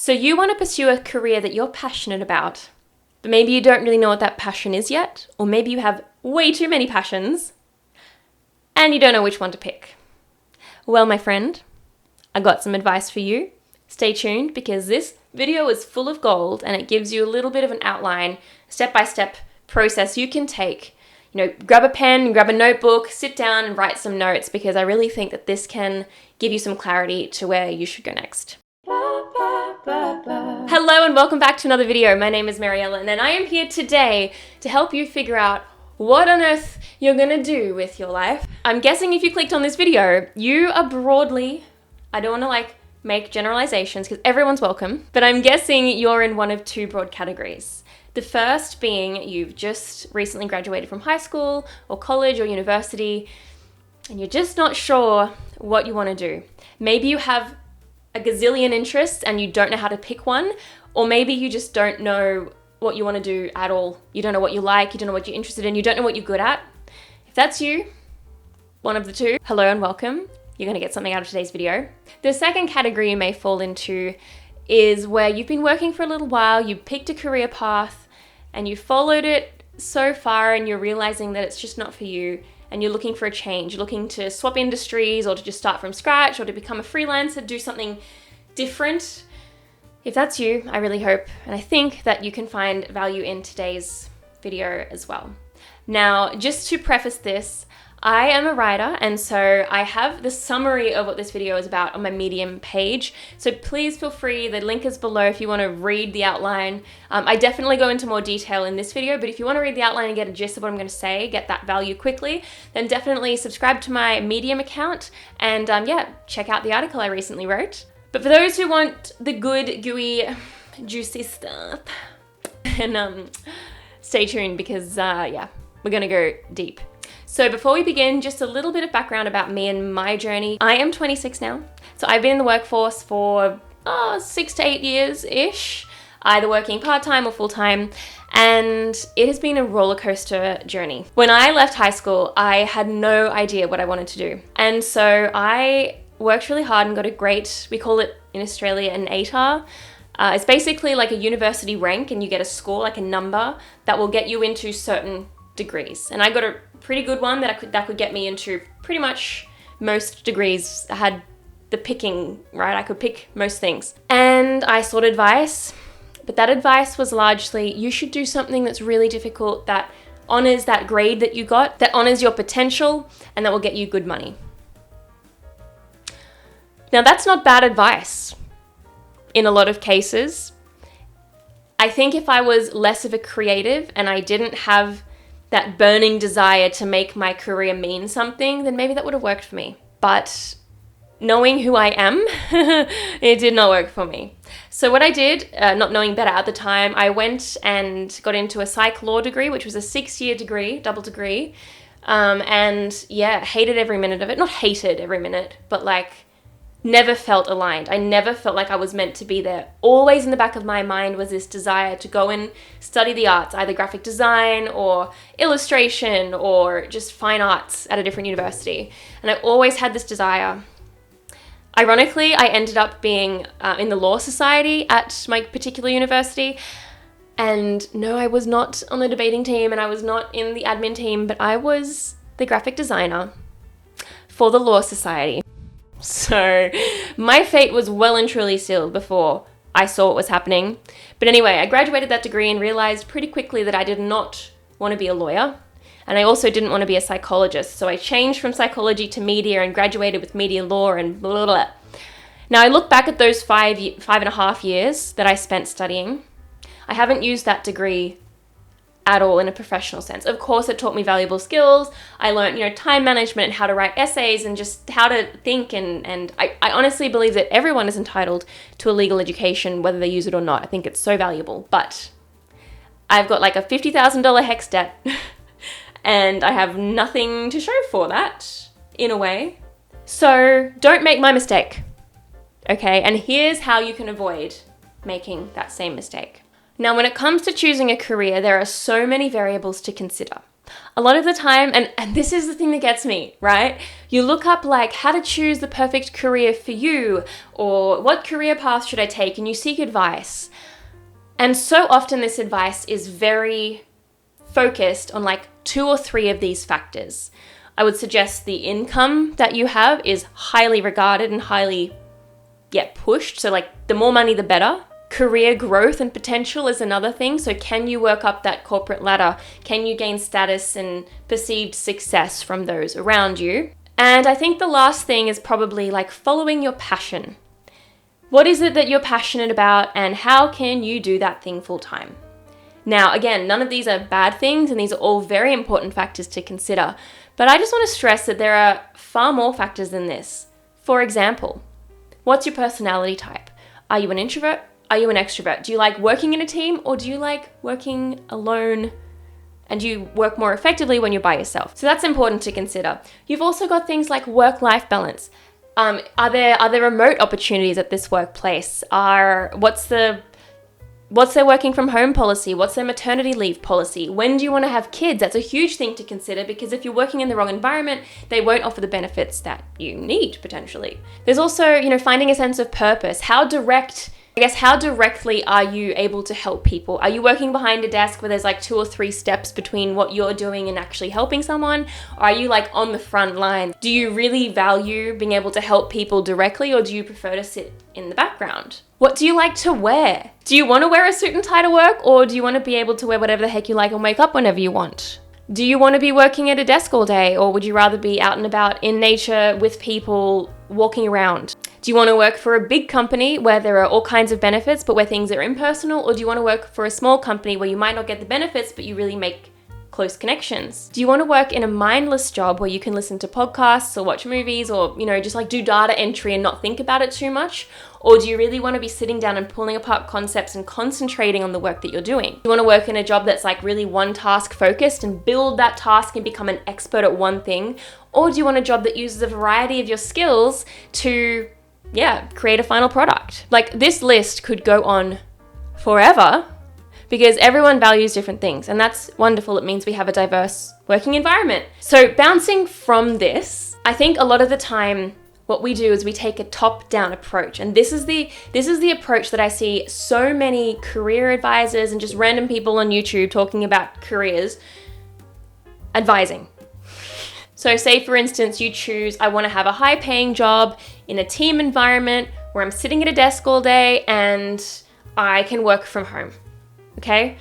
So you want to pursue a career that you're passionate about, but maybe you don't really know what that passion is yet, or maybe you have way too many passions and you don't know which one to pick. Well, my friend, I got some advice for you. Stay tuned because this video is full of gold and it gives you a little bit of an outline, step-by-step process you can take. Grab a pen, grab a notebook, sit down and write some notes because I really think that this can give you some clarity to where you should go next. Hello and welcome back to another video. My name is Maryellen and I am here today to help you figure out what on earth you're gonna do with your life. I'm guessing if you clicked on this video, you are broadly, I don't wanna make generalizations because everyone's welcome, but I'm guessing you're in one of two broad categories. The first being you've just recently graduated from high school or college or university and you're just not sure what you wanna do. Maybe you have a gazillion interests and you don't know how to pick one, or maybe you just don't know what you want to do at all. You don't know what you like, you don't know what you're interested in, you don't know what you're good at. If that's you, one of the two, hello and welcome. You're going to get something out of today's video. The second category you may fall into is where you've been working for a little while, you picked a career path and you followed it so far and you're realizing that it's just not for you. And you're looking for a change, you're looking to swap industries or to just start from scratch or to become a freelancer, do something different. If that's you, I really hope and I think that you can find value in today's video as well. Now, just to preface this, I am a writer and so I have the summary of what this video is about on my Medium page. So please feel free, the link is below if you want to read the outline. I definitely go into more detail in this video, but if you want to read the outline and get a gist of what I'm going to say, get that value quickly, then definitely subscribe to my Medium account and check out the article I recently wrote. But for those who want the good, gooey, juicy stuff, and stay tuned because we're going to go deep. So before we begin, just a little bit of background about me and my journey. I am 26 now, so I've been in the workforce for 6 to 8 years-ish, either working part-time or full-time, and it has been a roller coaster journey. When I left high school, I had no idea what I wanted to do, and so I worked really hard and got a great, we call it in Australia an ATAR. It's basically like a university rank and you get a score, like a number, that will get you into certain degrees. And I got a pretty good one that could get me into pretty much most degrees. I had the picking, right? I could pick most things. And I sought advice, but that advice was largely, you should do something that's really difficult, that honors that grade that you got, that honors your potential, and that will get you good money. Now that's not bad advice in a lot of cases. I think if I was less of a creative and I didn't have that burning desire to make my career mean something, then maybe that would have worked for me. But knowing who I am, it did not work for me. So what I did, not knowing better at the time, I went and got into a psych law degree, which was a 6-year degree, double degree. Hated every minute of it. Not hated every minute, but never felt aligned. I never felt like I was meant to be there. Always in the back of my mind was this desire to go and study the arts, either graphic design or illustration or just fine arts at a different university. And I always had this desire. Ironically, I ended up being in the law society at my particular university. And no, I was not on the debating team and I was not in the admin team, but I was the graphic designer for the law society. So my fate was well and truly sealed before I saw what was happening. But anyway, I graduated that degree and realized pretty quickly that I did not want to be a lawyer. And I also didn't want to be a psychologist. So I changed from psychology to media and graduated with media law and blah, blah, blah. Now I look back at those 5.5 years that I spent studying. I haven't used that degree at all in a professional sense. Of course, it taught me valuable skills. I learned, time management and how to write essays and just how to think. And I honestly believe that everyone is entitled to a legal education, whether they use it or not. I think it's so valuable. But I've got a $50,000 HECS debt and I have nothing to show for that, in a way. So don't make my mistake, okay? And here's how you can avoid making that same mistake. Now, when it comes to choosing a career, there are so many variables to consider. A lot of the time, and this is the thing that gets me, right? You look up like how to choose the perfect career for you, or what career path should I take, and you seek advice. And so often this advice is very focused on like 2 or 3 of these factors. I would suggest the income that you have is highly regarded and highly pushed. So like the more money, the better. Career growth and potential is another thing. So can you work up that corporate ladder? Can you gain status and perceived success from those around you? And I think the last thing is probably like following your passion. What is it that you're passionate about, and how can you do that thing full time? Now, again, none of these are bad things, and these are all very important factors to consider. But I just want to stress that there are far more factors than this. For example, what's your personality type? Are you an introvert? Are you an extrovert? Do you like working in a team, or do you like working alone? And do you work more effectively when you're by yourself? So that's important to consider. You've also got things like work-life balance. Are there remote opportunities at this workplace? What's their working from home policy? What's their maternity leave policy? When do you want to have kids? That's a huge thing to consider, because if you're working in the wrong environment, they won't offer the benefits that you need potentially. There's also, finding a sense of purpose. How directly are you able to help people? Are you working behind a desk where there's like 2 or 3 steps between what you're doing and actually helping someone? Or are you like on the front line? Do you really value being able to help people directly, or do you prefer to sit in the background? What do you like to wear? Do you want to wear a suit and tie to work, or do you want to be able to wear whatever the heck you like and wake up whenever you want? Do you want to be working at a desk all day, or would you rather be out and about in nature with people walking around? Do you want to work for a big company where there are all kinds of benefits but where things are impersonal, or do you want to work for a small company where you might not get the benefits but you really make close connections? Do you want to work in a mindless job where you can listen to podcasts or watch movies, or just like do data entry and not think about it too much? Or do you really want to be sitting down and pulling apart concepts and concentrating on the work that you're doing? Do you want to work in a job that's like really one task focused and build that task and become an expert at one thing? Or do you want a job that uses a variety of your skills to create a final product? Like, this list could go on forever, because everyone values different things, and that's wonderful. It means we have a diverse working environment. So bouncing from this, I think a lot of the time what we do is we take a top-down approach, and this is the approach that I see so many career advisors and just random people on YouTube talking about careers advising. So say, for instance, you choose, I want to have a high-paying job in a team environment where I'm sitting at a desk all day and I can work from home, okay?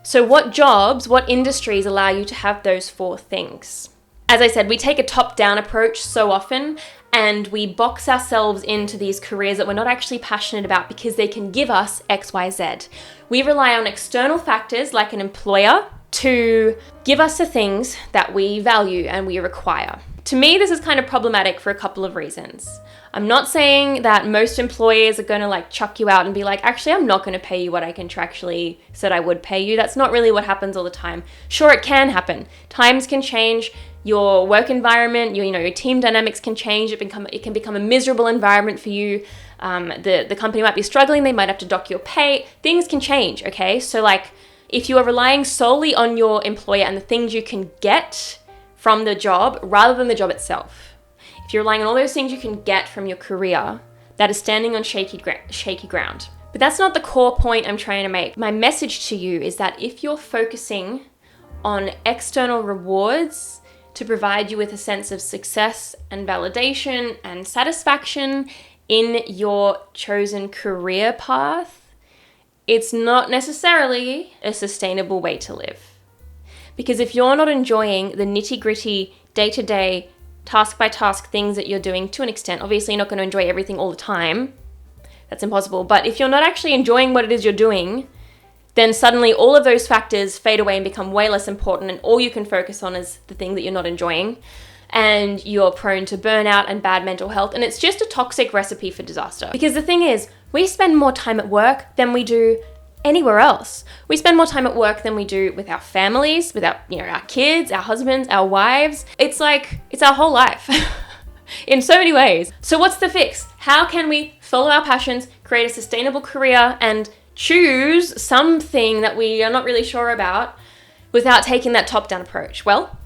So what jobs, what industries allow you to have those 4 things? As I said, we take a top-down approach so often, and we box ourselves into these careers that we're not actually passionate about because they can give us X, Y, Z. We rely on external factors like an employer to give us the things that we value and we require. To me, this is kind of problematic for a couple of reasons. I'm not saying that most employers are going to like chuck you out and be like, actually, I'm not going to pay you what I contractually said I would pay you. That's not really what happens all the time. Sure, it can happen. Times can change. Your work environment, your team dynamics can change. It can become a miserable environment for you. The company might be struggling. They might have to dock your pay. Things can change, okay? So like, if you are relying solely on your employer and the things you can get from the job rather than the job itself, if you're relying on all those things you can get from your career, that is standing on shaky ground. But that's not the core point I'm trying to make. My message to you is that if you're focusing on external rewards to provide you with a sense of success and validation and satisfaction in your chosen career path, it's not necessarily a sustainable way to live. Because if you're not enjoying the nitty-gritty, day-to-day, task-by-task things that you're doing to an extent, obviously you're not going to enjoy everything all the time. That's impossible. But if you're not actually enjoying what it is you're doing, then suddenly all of those factors fade away and become way less important, and all you can focus on is the thing that you're not enjoying, and you're prone to burnout and bad mental health, and it's just a toxic recipe for disaster. Because the thing is, we spend more time at work than we do anywhere else. We spend more time at work than we do with our families, with our kids, our husbands, our wives. It's our whole life in so many ways. So what's the fix? How can we follow our passions, create a sustainable career, and choose something that we are not really sure about without taking that top-down approach? Well,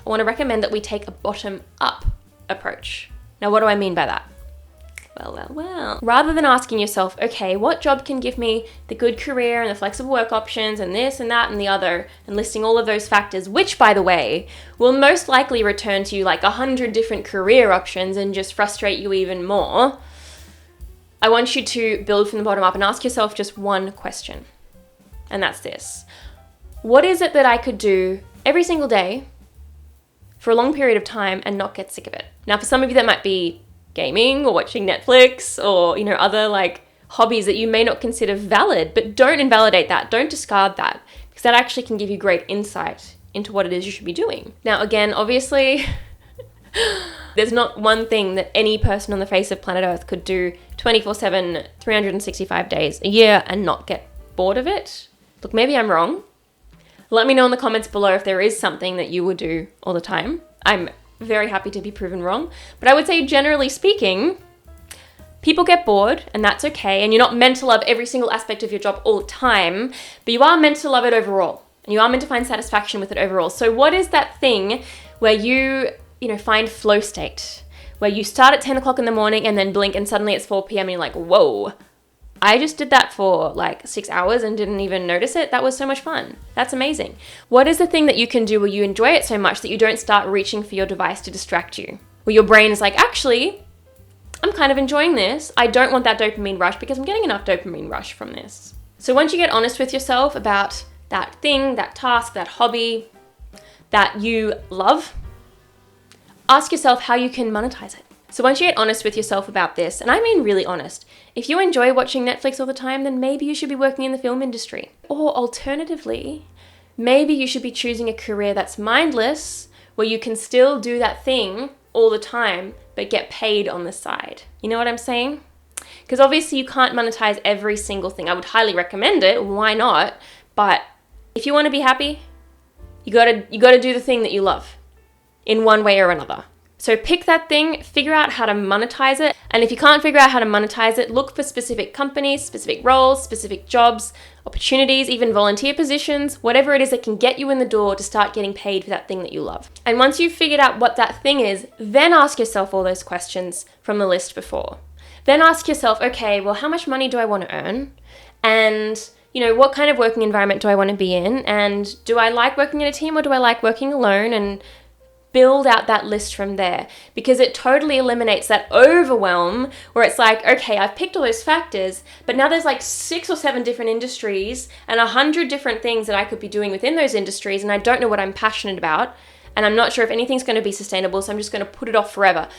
I want to recommend that we take a bottom-up approach. Now, what do I mean by that? Well. Rather than asking yourself, okay, what job can give me the good career and the flexible work options and this and that and the other, and listing all of those factors, which, by the way, will most likely return to you like 100 different career options and just frustrate you even more, I want you to build from the bottom up and ask yourself just one question. And that's this. What is it that I could do every single day for a long period of time and not get sick of it? Now, for some of you, that might be gaming or watching Netflix or, other like hobbies that you may not consider valid, but don't invalidate that. Don't discard that, because that actually can give you great insight into what it is you should be doing. Now, again, obviously, there's not one thing that any person on the face of planet Earth could do 24/7, 365 days a year and not get bored of it. Look, maybe I'm wrong. Let me know in the comments below if there is something that you would do all the time. I'm very happy to be proven wrong. But I would say, generally speaking, people get bored, and that's okay. And you're not meant to love every single aspect of your job all the time, but you are meant to love it overall. And you are meant to find satisfaction with it overall. So what is that thing where you find flow state? Where you start at 10 o'clock in the morning and then blink and suddenly it's 4 p.m. and you're like, whoa, I just did that for like 6 hours and didn't even notice it. That was so much fun. That's amazing. What is the thing that you can do where you enjoy it so much that you don't start reaching for your device to distract you? Where your brain is like, actually, I'm kind of enjoying this. I don't want that dopamine rush because I'm getting enough dopamine rush from this. So once you get honest with yourself about that thing, that task, that hobby that you love, ask yourself how you can monetize it. So once you get honest with yourself about this, and I mean really honest, if you enjoy watching Netflix all the time, then maybe you should be working in the film industry. Or alternatively, maybe you should be choosing a career that's mindless, where you can still do that thing all the time, but get paid on the side. You know what I'm saying? Because obviously you can't monetize every single thing. I would highly recommend it, why not? But if you want to be happy, you gotta do the thing that you love in one way or another. So pick that thing, figure out how to monetize it. And if you can't figure out how to monetize it, look for specific companies, specific roles, specific jobs, opportunities, even volunteer positions, whatever it is that can get you in the door to start getting paid for that thing that you love. And once you've figured out what that thing is, then ask yourself all those questions from the list before. Then ask yourself, okay, well, how much money do I want to earn? And what kind of working environment do I want to be in? And do I like working in a team or do I like working alone? And build out that list from there, because it totally eliminates that overwhelm where it's like, okay, I've picked all those factors, but now there's like 6 or 7 different industries and 100 different things that I could be doing within those industries, and I don't know what I'm passionate about, and I'm not sure if anything's going to be sustainable, so I'm just going to put it off forever.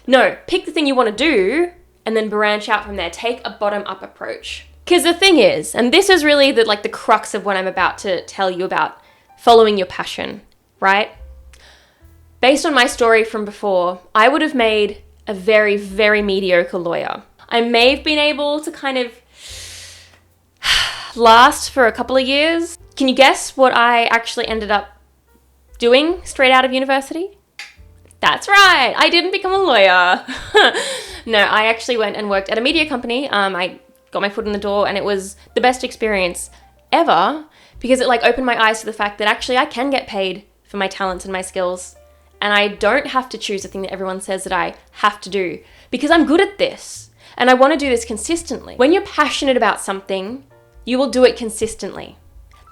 No, pick the thing you want to do and then branch out from there. Take a bottom-up approach. Because the thing is, and this is really the crux of what I'm about to tell you about, following your passion, right? Based on my story from before, I would have made a very, very mediocre lawyer. I may have been able to kind of last for a couple of years. Can you guess what I actually ended up doing straight out of university? That's right, I didn't become a lawyer. No, I actually went and worked at a media company. I got my foot in the door and it was the best experience ever, because it opened my eyes to the fact that actually I can get paid for my talents and my skills. And I don't have to choose the thing that everyone says that I have to do, because I'm good at this and I want to do this consistently. When you're passionate about something, you will do it consistently.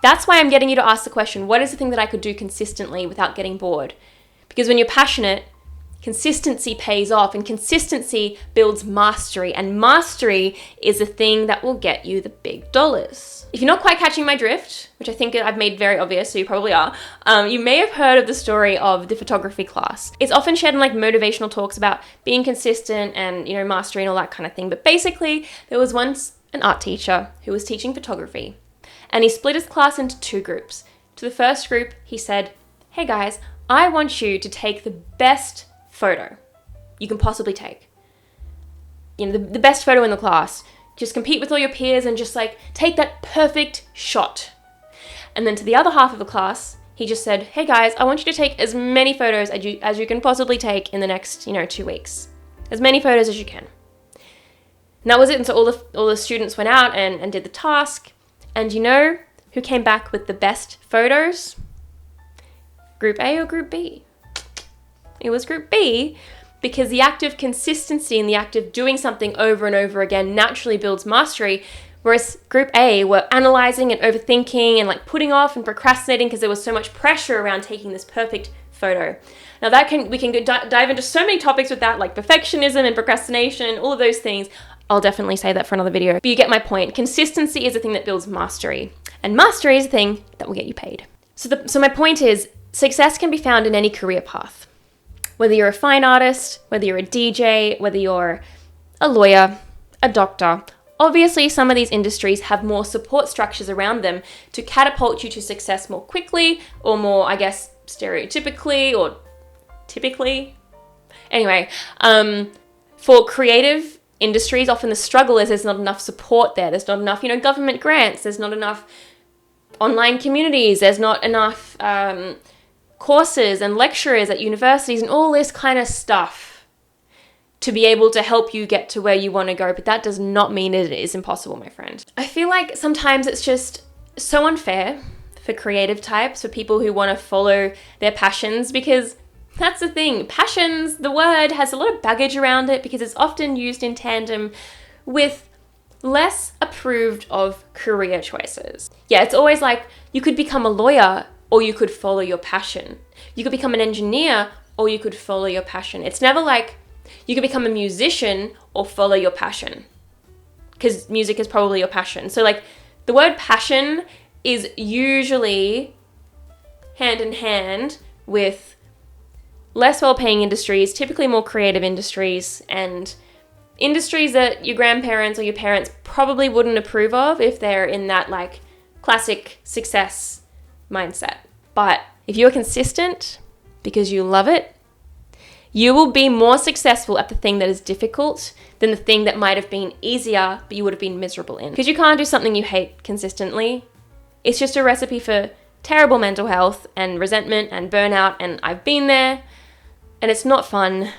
That's why I'm getting you to ask the question, what is the thing that I could do consistently without getting bored? Because when you're passionate, consistency pays off, and consistency builds mastery, and mastery is the thing that will get you the big dollars. If you're not quite catching my drift, which I think I've made very obvious, so you probably are, you may have heard of the story of the photography class. It's often shared in motivational talks about being consistent and mastery and all that kind of thing. But basically, there was once an art teacher who was teaching photography, and he split his class into 2 groups. To the first group, he said, "Hey guys, I want you to take the best photo you can possibly take. The best photo in the class. Just compete with all your peers and just take that perfect shot." And then to the other half of the class, he just said, "Hey guys, I want you to take as many photos as you can possibly take in the next 2 weeks. As many photos as you can." And that was it. And so all the students went out and did the task. And who came back with the best photos? Group A or Group B? It was Group B, because the act of consistency and the act of doing something over and over again naturally builds mastery, whereas Group A were analyzing and overthinking and like putting off and procrastinating because there was so much pressure around taking this perfect photo. Now we can dive into so many topics with that, like perfectionism and procrastination and all of those things. I'll definitely say that for another video, but you get my point. Consistency is the thing that builds mastery, and mastery is the thing that will get you paid. So my point is, success can be found in any career path. Whether you're a fine artist, whether you're a DJ, whether you're a lawyer, a doctor, obviously some of these industries have more support structures around them to catapult you to success more quickly, or more, I guess, stereotypically or typically. Anyway, for creative industries, often the struggle is there's not enough support there. There's not enough, government grants. There's not enough online communities. There's not enough courses and lecturers at universities and all this kind of stuff to be able to help you get to where you want to go. But that does not mean it is impossible, my friend. I feel like sometimes it's just so unfair for creative types, for people who want to follow their passions, because that's the thing. Passions, the word, has a lot of baggage around it because it's often used in tandem with less approved of career choices. Yeah, it's always like you could become a lawyer or you could follow your passion. You could become an engineer or you could follow your passion. It's never like you could become a musician or follow your passion, because music is probably your passion. So like the word passion is usually hand in hand with less well-paying industries, typically more creative industries, and industries that your grandparents or your parents probably wouldn't approve of if they're in that like classic success mindset. But if you're consistent because you love it, you will be more successful at the thing that is difficult than the thing that might have been easier but you would have been miserable in. Because you can't do something you hate consistently. It's just a recipe for terrible mental health and resentment and burnout, and I've been there, and it's not fun.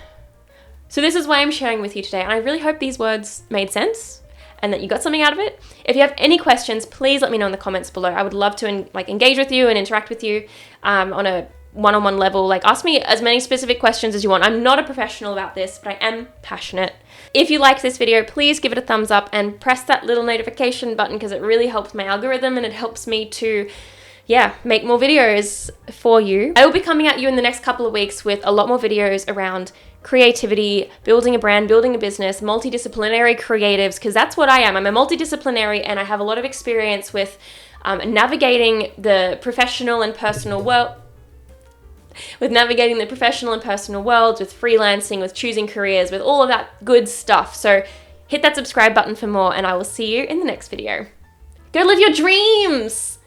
So this is why I'm sharing with you today, and I really hope these words made sense and that you got something out of it. If you have any questions, please let me know in the comments below. I would love to engage with you and interact with you on a one-on-one level. Like, ask me as many specific questions as you want. I'm not a professional about this, but I am passionate. If you like this video, please give it a thumbs up and press that little notification button, because it really helps my algorithm and it helps me to make more videos for you. I will be coming at you in the next couple of weeks with a lot more videos around creativity, building a brand, building a business, multidisciplinary creatives, because that's what I am. I'm a multidisciplinary, and I have a lot of experience with navigating the professional and personal world, with freelancing, with choosing careers, with all of that good stuff. So hit that subscribe button for more, and I will see you in the next video. Go live your dreams!